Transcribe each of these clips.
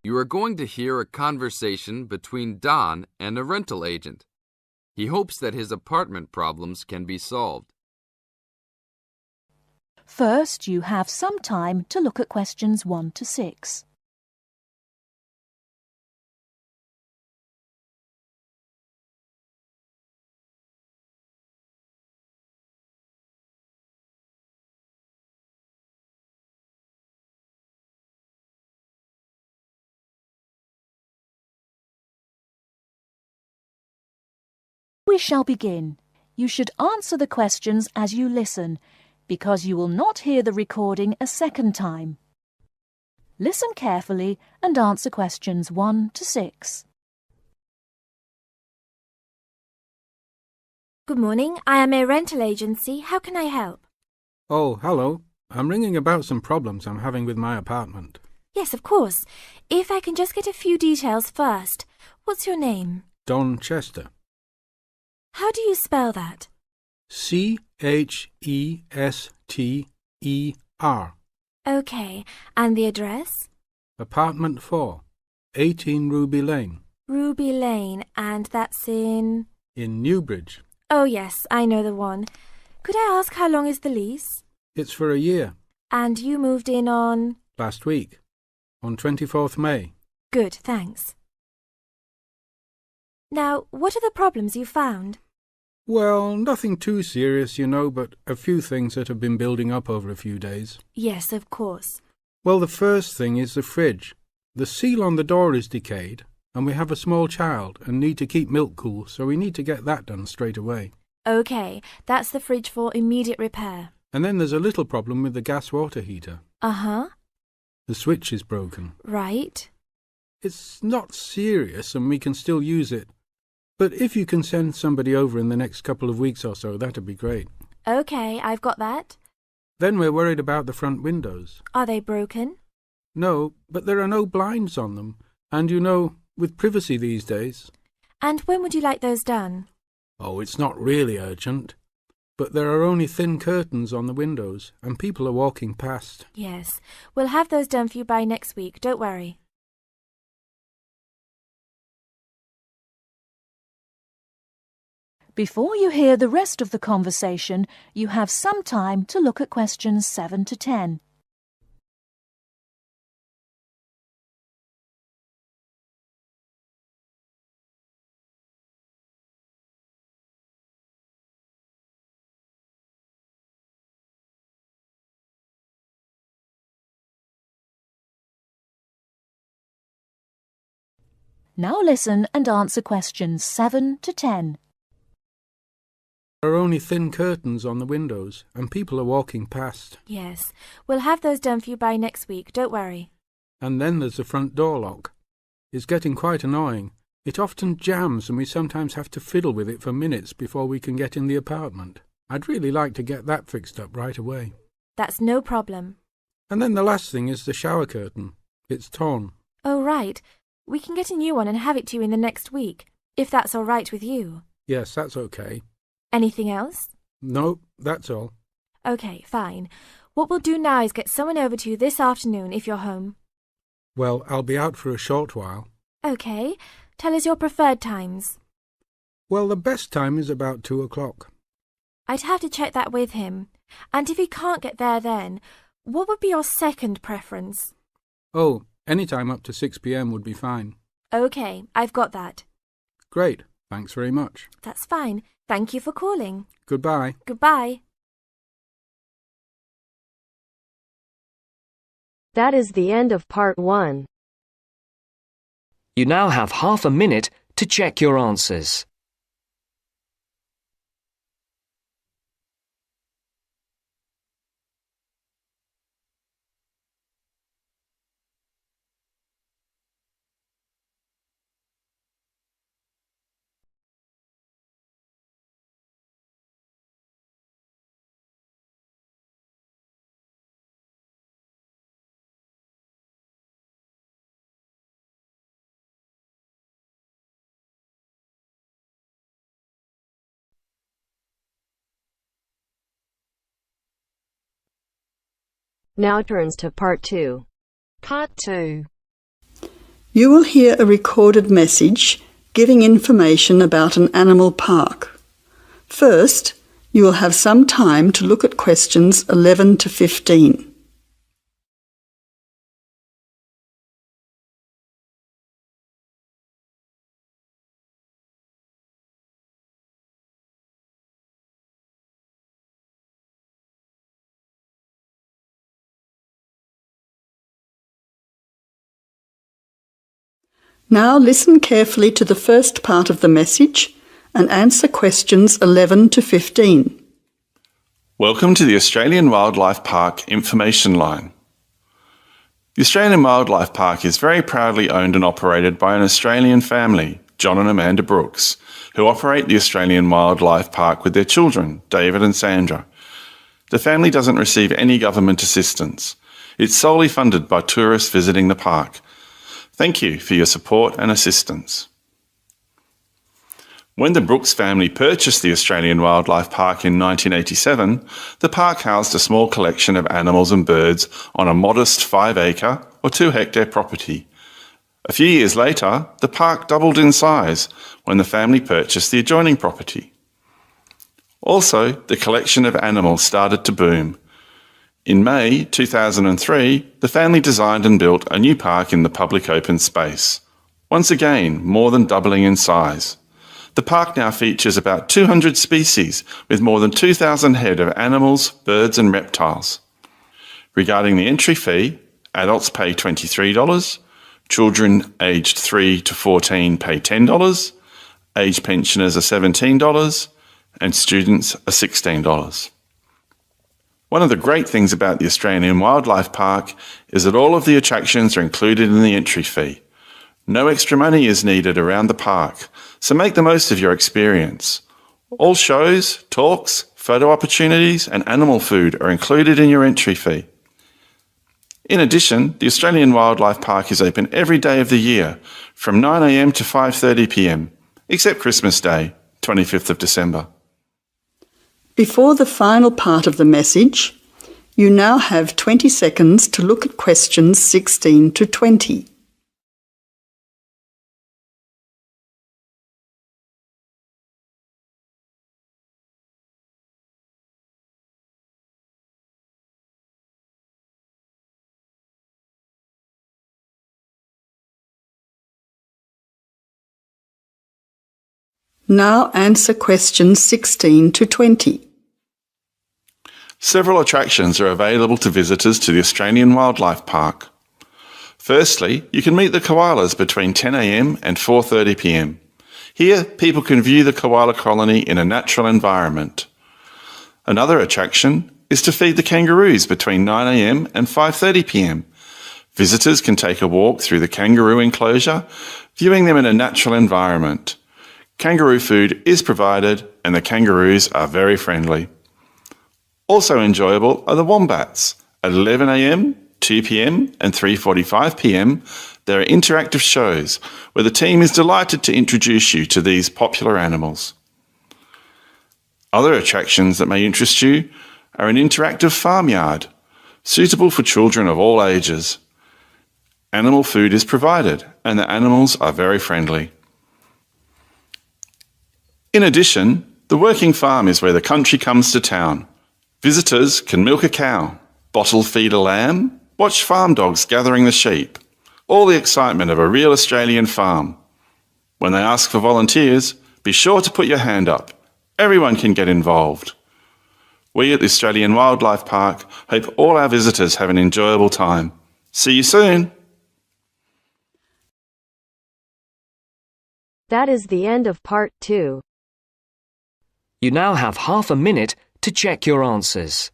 You are going to hear a conversation between Don and a rental agent. He hopes that his apartment problems can be solved. First, you have some time to look at questions 1 to 6. We shall begin. You should answer the questions as you listen, because you will not hear the recording a second time. Listen carefully and answer questions 1 to 6. Good morning. I am a rental agency. How can I help? Oh, hello. I'm ringing about some problems I'm having with my apartment. Yes, of course. If I can just get a few details first. What's your name? Don Chester. How do you spell that? Chester. Okay. And the address? Apartment 4, 18 Ruby Lane. Ruby Lane. And that's in Newbridge. Oh, yes, I know the one. Could I ask how long is the lease? It's for a year. And you moved in on? Last week, on 24th May. Good, thanks. Now, what are the problems you found? Well, nothing too serious, you know, but a few things that have been building up over a few days. Yes, of course. Well, the first thing is the fridge. The seal on the door is decayed, and we have a small child and need to keep milk cool, so we need to get that done straight away. Okay, that's the fridge for immediate repair. And then there's a little problem with the gas water heater. Uh-huh. The switch is broken. Right. It's not serious and we can still use it. But if you can send somebody over in the next couple of weeks or so, that'd be great. Okay, I've got that. Then we're worried about the front windows. Are they broken? No, but there are no blinds on them. And you know, with privacy these days. And when would you like those done? Oh, it's not really urgent. But there are only thin curtains on the windows, and people are walking past. Yes, we'll have those done for you by next week, don't worry. Before you hear the rest of the conversation, you have some time to look at questions 7 to 10. Now listen and answer questions 7 to 10. There are only thin curtains on the windows, and people are walking past. Yes, we'll have those done for you by next week, don't worry. And then there's the front door lock. It's getting quite annoying. It often jams and we sometimes have to fiddle with it for minutes before we can get in the apartment. I'd really like to get that fixed up right away. That's no problem. And then the last thing is the shower curtain. It's torn. Oh, right. We can get a new one and have it to you in the next week, if that's all right with you. Yes, that's okay. Anything else? No, that's all. Okay, fine. What we'll do now is get someone over to you this afternoon if you're home. Well, I'll be out for a short while. Okay. Tell us your preferred times. Well, the best time is about 2 o'clock. I'd have to check that with him. And if he can't get there then, what would be your second preference? Oh, any time up to 6 p.m. would be fine. Okay, I've got that. Great. Thanks very much. That's fine. Thank you for calling. Goodbye. Goodbye. That is the end of part 1. You now have half a minute to check your answers. Now turns to part 2. Part 2. You will hear a recorded message giving information about an animal park. First, you will have some time to look at questions 11 to 15. Now listen carefully to the first part of the message and answer questions 11 to 15. Welcome to the Australian Wildlife Park Information Line. The Australian Wildlife Park is very proudly owned and operated by an Australian family, John and Amanda Brooks, who operate the Australian Wildlife Park with their children, David and Sandra. The family doesn't receive any government assistance. It's solely funded by tourists visiting the park. Thank you for your support and assistance. When the Brooks family purchased the Australian Wildlife Park in 1987, the park housed a small collection of animals and birds on a modest 5-acre or 2-hectare property. A few years later, the park doubled in size when the family purchased the adjoining property. Also, the collection of animals started to boom. In May 2003, the family designed and built a new park in the public open space, once again more than doubling in size. The park now features about 200 species with more than 2,000 head of animals, birds and reptiles. Regarding the entry fee, adults pay $23, children aged 3 to 14 pay $10, aged pensioners are $17 and students are $16. One of the great things about the Australian Wildlife Park is that all of the attractions are included in the entry fee. No extra money is needed around the park, so make the most of your experience. All shows, talks, photo opportunities and animal food are included in your entry fee. In addition, the Australian Wildlife Park is open every day of the year from 9 a.m. to 5:30 p.m, except Christmas Day, 25th of December. Before the final part of the message, you now have 20 seconds to look at questions 16 to 20. Now answer questions 16 to 20. Several attractions are available to visitors to the Australian Wildlife Park. Firstly, you can meet the koalas between 10 a.m. and 4:30 p.m. Here, people can view the koala colony in a natural environment. Another attraction is to feed the kangaroos between 9 a.m. and 5:30 p.m. Visitors can take a walk through the kangaroo enclosure, viewing them in a natural environment. Kangaroo food is provided and the kangaroos are very friendly. Also enjoyable are the wombats. At 11 a.m, 2 p.m and 3:45 p.m, there are interactive shows where the team is delighted to introduce you to these popular animals. Other attractions that may interest you are an interactive farmyard, suitable for children of all ages. Animal food is provided and the animals are very friendly. In addition, the working farm is where the country comes to town. Visitors can milk a cow, bottle feed a lamb, watch farm dogs gathering the sheep. All the excitement of a real Australian farm. When they ask for volunteers, be sure to put your hand up. Everyone can get involved. We at the Australian Wildlife Park hope all our visitors have an enjoyable time. See you soon! That is the end of part 2. You now have half a minute to check your answers.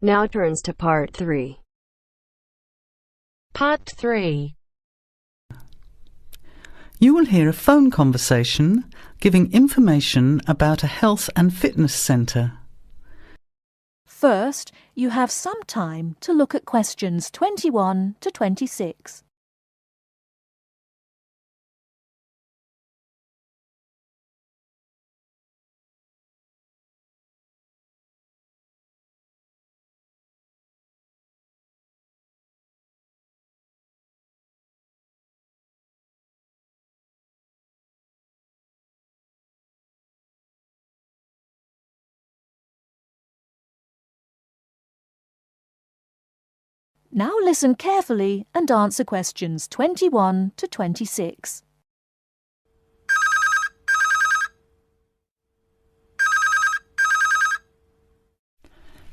Now turns to Part 3. Part 3. You will hear a phone conversation giving information about a health and fitness centre. First, you have some time to look at questions 21 to 26. Now listen carefully and answer questions 21 to 26.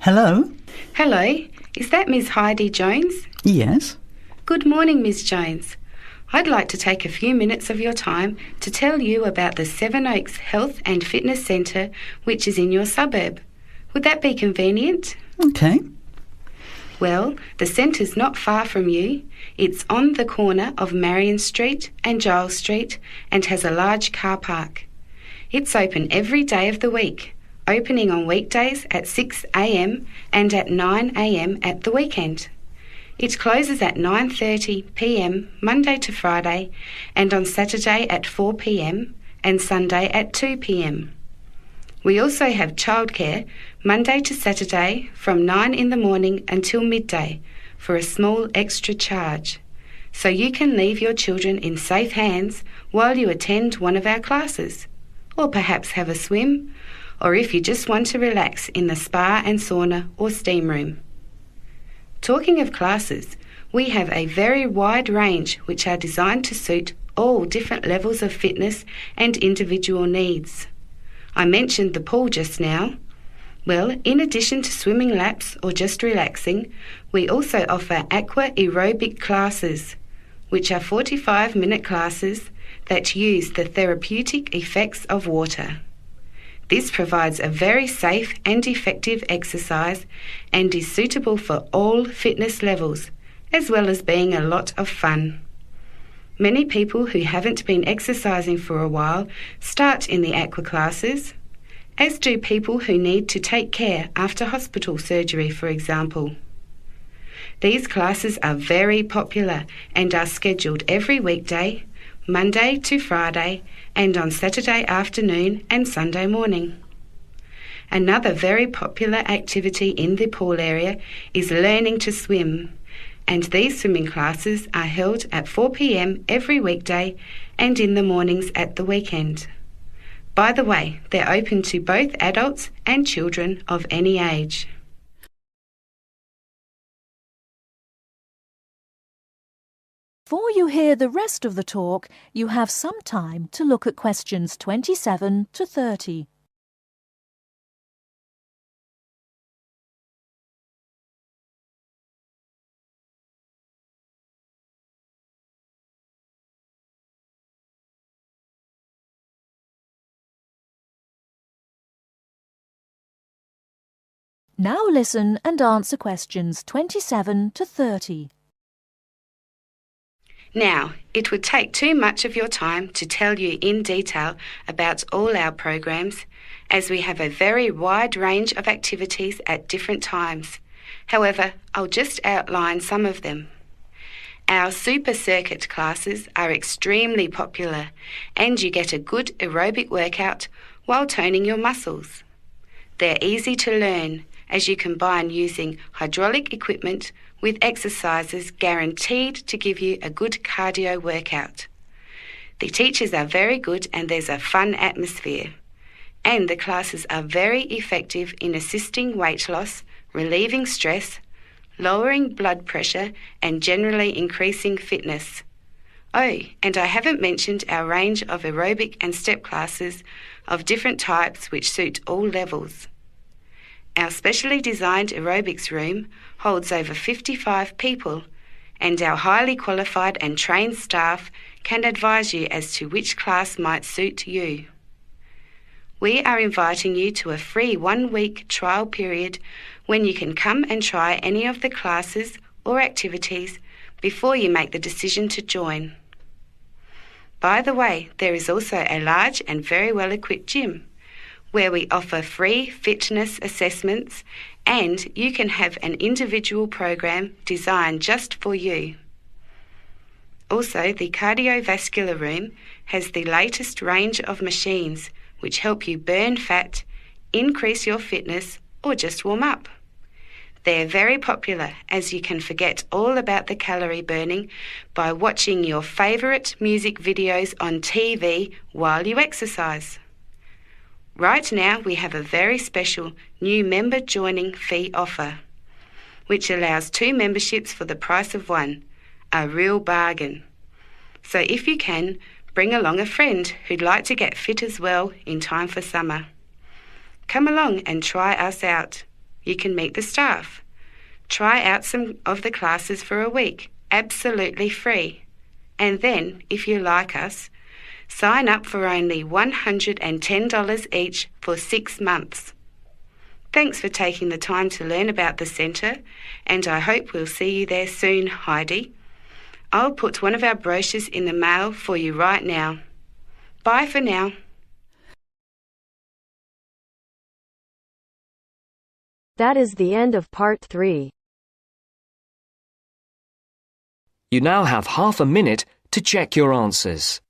Hello? Hello, is that Miss Heidi Jones? Yes? Good morning, Miss Jones. I'd like to take a few minutes of your time to tell you about the Seven Oaks Health and Fitness Centre, which is in your suburb. Would that be convenient? OK. Well, the centre's not far from you. It's on the corner of Marion Street and Giles Street and has a large car park. It's open every day of the week, opening on weekdays at 6 a.m. and at 9 a.m. at the weekend. It closes at 9:30 p.m. Monday to Friday and on Saturday at 4 p.m. and Sunday at 2 p.m. We also have childcare Monday to Saturday from 9 in the morning until midday for a small extra charge, so you can leave your children in safe hands while you attend one of our classes, or perhaps have a swim, or if you just want to relax in the spa and sauna or steam room. Talking of classes, we have a very wide range which are designed to suit all different levels of fitness and individual needs. I mentioned the pool just now. Well, in addition to swimming laps or just relaxing, we also offer aqua aerobic classes, which are 45-minute classes that use the therapeutic effects of water. This provides a very safe and effective exercise and is suitable for all fitness levels, as well as being a lot of fun. Many people who haven't been exercising for a while start in the aqua classes, as do people who need to take care after hospital surgery, for example. These classes are very popular and are scheduled every weekday, Monday to Friday, and on Saturday afternoon and Sunday morning. Another very popular activity in the pool area is learning to swim, and these swimming classes are held at 4 p.m. every weekday and in the mornings at the weekend. By the way, they're open to both adults and children of any age. Before you hear the rest of the talk, you have some time to look at questions 27 to 30. Now listen and answer questions 27 to 30. Now, it would take too much of your time to tell you in detail about all our programs, as we have a very wide range of activities at different times. However, I'll just outline some of them. Our super circuit classes are extremely popular, and you get a good aerobic workout while toning your muscles. They're easy to learn, as you combine using hydraulic equipment with exercises guaranteed to give you a good cardio workout. The teachers are very good and there's a fun atmosphere. And the classes are very effective in assisting weight loss, relieving stress, lowering blood pressure and generally increasing fitness. Oh, and I haven't mentioned our range of aerobic and step classes of different types which suit all levels. Our specially designed aerobics room holds over 55 people, and our highly qualified and trained staff can advise you as to which class might suit you. We are inviting you to a free 1-week trial period when you can come and try any of the classes or activities before you make the decision to join. By the way, there is also a large and very well-equipped gym where we offer free fitness assessments, and you can have an individual program designed just for you. Also, the cardiovascular room has the latest range of machines which help you burn fat, increase your fitness, or just warm up. They're very popular as you can forget all about the calorie burning by watching your favourite music videos on TV while you exercise. Right now we have a very special new member joining fee offer, which allows 2 memberships for the price of 1, a real bargain. So if you can, bring along a friend who'd like to get fit as well in time for summer. Come along and try us out. You can meet the staff. Try out some of the classes for a week, absolutely free. And then, if you like us, sign up for only $110 each for 6 months. Thanks for taking the time to learn about the centre, and I hope we'll see you there soon, Heidi. I'll put one of our brochures in the mail for you right now. Bye for now. That is the end of part 3. You now have half a minute to check your answers.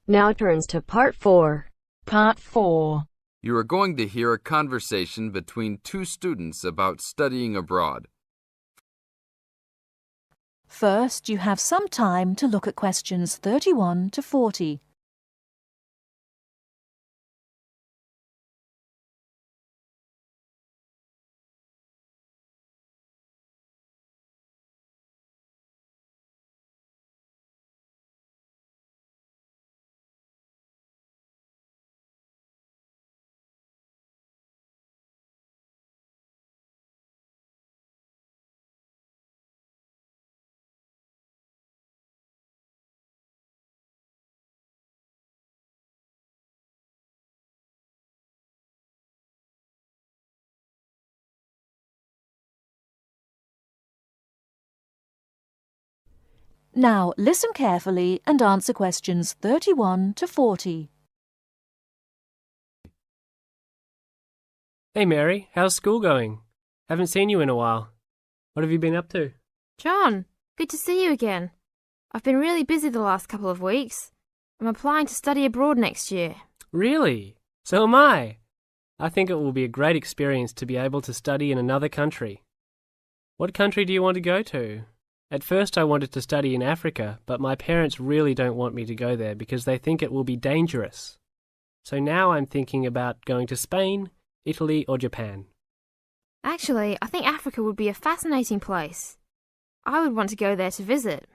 Now turns to part 4. Part 4. You are going to hear a conversation between 2 students about studying abroad. First, you have some time to look at questions 31 to 40. Now, listen carefully and answer questions 31 to 40. Hey Mary, how's school going? Haven't seen you in a while. What have you been up to? John, good to see you again. I've been really busy the last couple of weeks. I'm applying to study abroad next year. Really? So am I. I think it will be a great experience to be able to study in another country. What country do you want to go to? At first I wanted to study in Africa, but my parents really don't want me to go there because they think it will be dangerous. So now I'm thinking about going to Spain, Italy or Japan. Actually, I think Africa would be a fascinating place. I would want to go there to visit.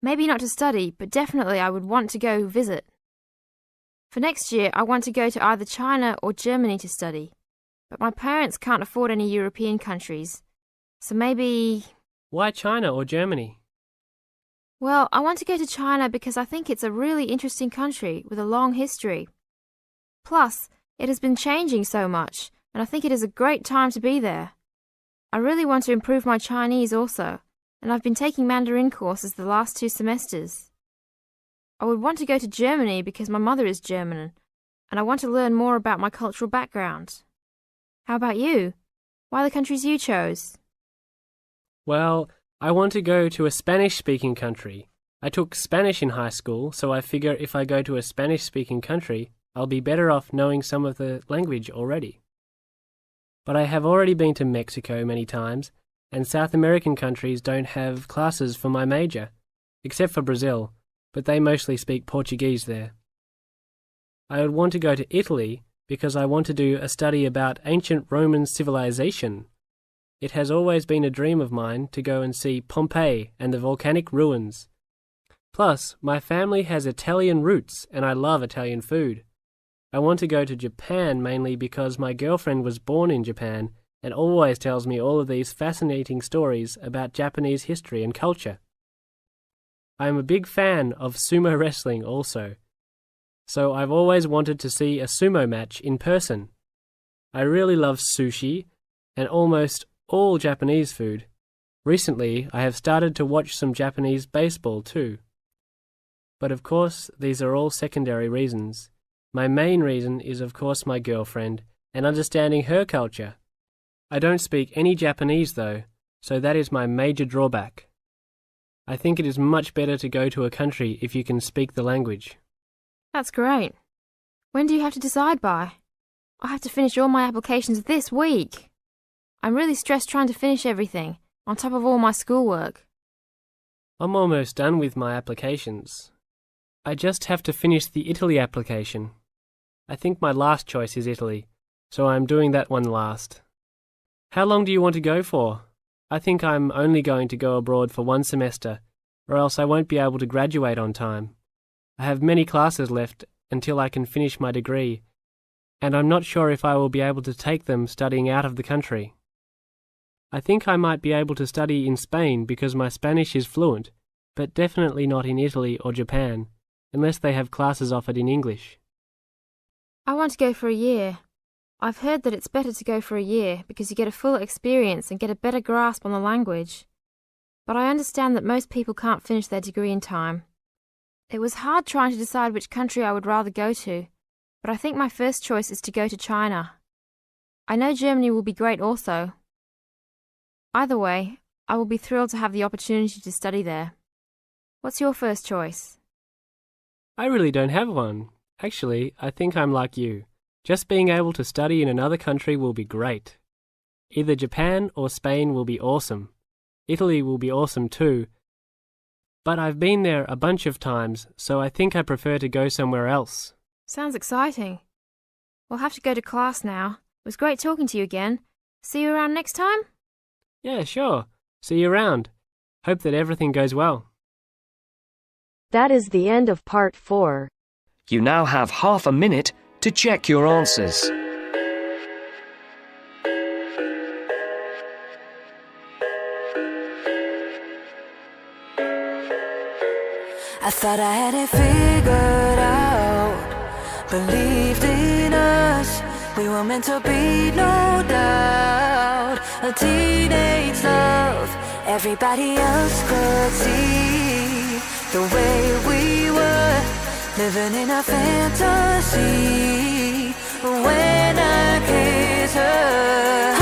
Maybe not to study, but definitely I would want to go visit. For next year, I want to go to either China or Germany to study, but my parents can't afford any European countries, so maybe... Why China or Germany? Well, I want to go to China because I think it's a really interesting country with a long history. Plus, it has been changing so much, and I think it is a great time to be there. I really want to improve my Chinese also, and I've been taking Mandarin courses the last 2 semesters. I would want to go to Germany because my mother is German, and I want to learn more about my cultural background. How about you? Why the countries you chose? Well, I want to go to a Spanish-speaking country. I took Spanish in high school, so I figure if I go to a Spanish-speaking country, I'll be better off knowing some of the language already. But I have already been to Mexico many times, and South American countries don't have classes for my major, except for Brazil, but they mostly speak Portuguese there. I would want to go to Italy because I want to do a study about ancient Roman civilization. It has always been a dream of mine to go and see Pompeii and the volcanic ruins. Plus, my family has Italian roots and I love Italian food. I want to go to Japan mainly because my girlfriend was born in Japan and always tells me all of these fascinating stories about Japanese history and culture. I am a big fan of sumo wrestling also, so I've always wanted to see a sumo match in person. I really love sushi and almost all Japanese food. Recently, I have started to watch some Japanese baseball too. But of course, these are all secondary reasons. My main reason is of course my girlfriend and understanding her culture. I don't speak any Japanese though, so that is my major drawback. I think it is much better to go to a country if you can speak the language. That's great. When do you have to decide by? I have to finish all my applications this week. I'm really stressed trying to finish everything, on top of all my schoolwork. I'm almost done with my applications. I just have to finish the Italy application. I think my last choice is Italy, so I'm doing that one last. How long do you want to go for? I think I'm only going to go abroad for 1 semester, or else I won't be able to graduate on time. I have many classes left until I can finish my degree, and I'm not sure if I will be able to take them studying out of the country. I think I might be able to study in Spain because my Spanish is fluent, but definitely not in Italy or Japan, unless they have classes offered in English. I want to go for a year. I've heard that it's better to go for a year because you get a full experience and get a better grasp on the language. But I understand that most people can't finish their degree in time. It was hard trying to decide which country I would rather go to, but I think my first choice is to go to China. I know Germany will be great also. Either way, I will be thrilled to have the opportunity to study there. What's your first choice? I really don't have one. Actually, I think I'm like you. Just being able to study in another country will be great. Either Japan or Spain will be awesome. Italy will be awesome too. But I've been there a bunch of times, so I think I prefer to go somewhere else. Sounds exciting. We'll have to go to class now. It was great talking to you again. See you around next time? Yeah, sure. See you around. Hope that everything goes well. That is the end of part 4. You now have half a minute to check your answers. I thought I had it figured out, believed in us, we were meant to be, no doubt. A teenage love, everybody else could see the way we were, living in a fantasy. When I kiss her,